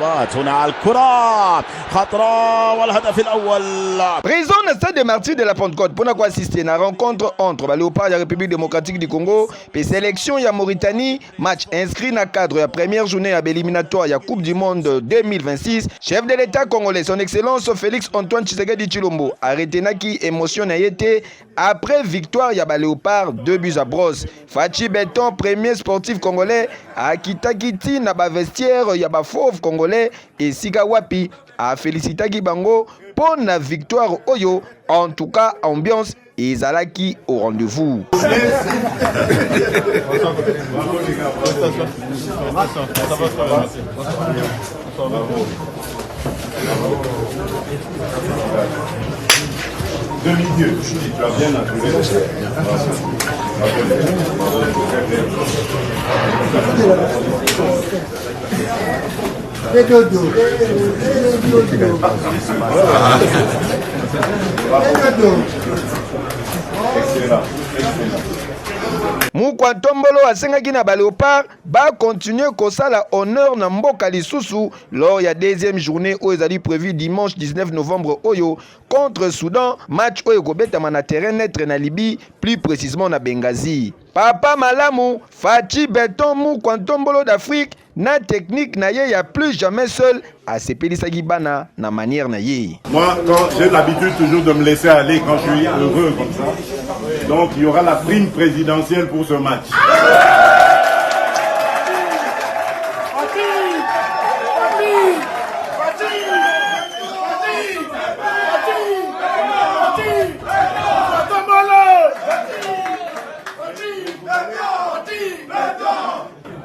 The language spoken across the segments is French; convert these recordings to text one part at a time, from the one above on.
هنا الكرة خطرة والهدف الأول. Présent au stade de Martyrs de la Pentecôte pour assister à la rencontre entre le Léopard de la République démocratique du Congo et sélection ya Mauritanie, match inscrit dans le cadre de la première journée à l'éliminatoire de la Coupe du Monde 2026. Chef de l'État congolais, son Excellence Félix Antoine Tshisekedi Tshilombo, a retenu qui émotion a été après victoire ya Léopard 2-0. Fachi Beton, premier sportif congolais, a Kitakiti na ba vestiaire ya ba fauve congolais et Sika Wapi a félicité Bango pour la victoire Oyo. En tout cas, ambiance et Zalaki au rendez-vous. Demi-dieu, tu as bien appelé. Mukwantombolo asengaki na Léopard ba continuer kosala honneur na mboka lisusu lors ya deuxième journée oyo ezali prévu dimanche 19 novembre oyo contre Soudan, match oyo kobetama na terrain neutre na Libye, plus précisément na Benghazi. Papa Malamu Fachi Beton Mukwantombolo d'Afrique na technique na ye ya plus jamais seul à sepelisaki bana na manière na ye. Moi, quand j'ai l'habitude toujours de me laisser aller quand je suis heureux comme ça. Donc il y aura la prime présidentielle pour ce match.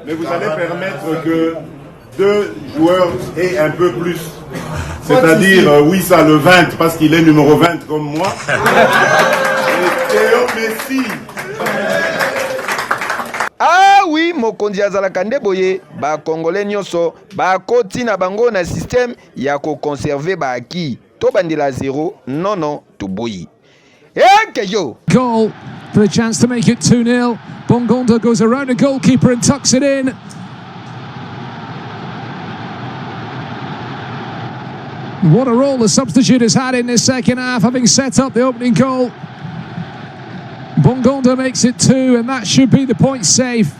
Mais vous allez permettre que deux joueurs aient un peu plus. C'est-à-dire, oui, ça le 20 parce qu'il est numéro 20 comme moi. Et Théo Messi. Ah oui, mokonzi azalaka nde boye ba congolais nyonso ba koti na bango na système ya ko conserver ba acquis. To bandela 0, non, to boyi. Eke yo. Goal for a chance to make it 2-0. Bongonda goes around the goalkeeper and tucks it in. What a role the substitute has had in this second half, having set up the opening goal. Bongonda makes it 2, and that should be the point safe.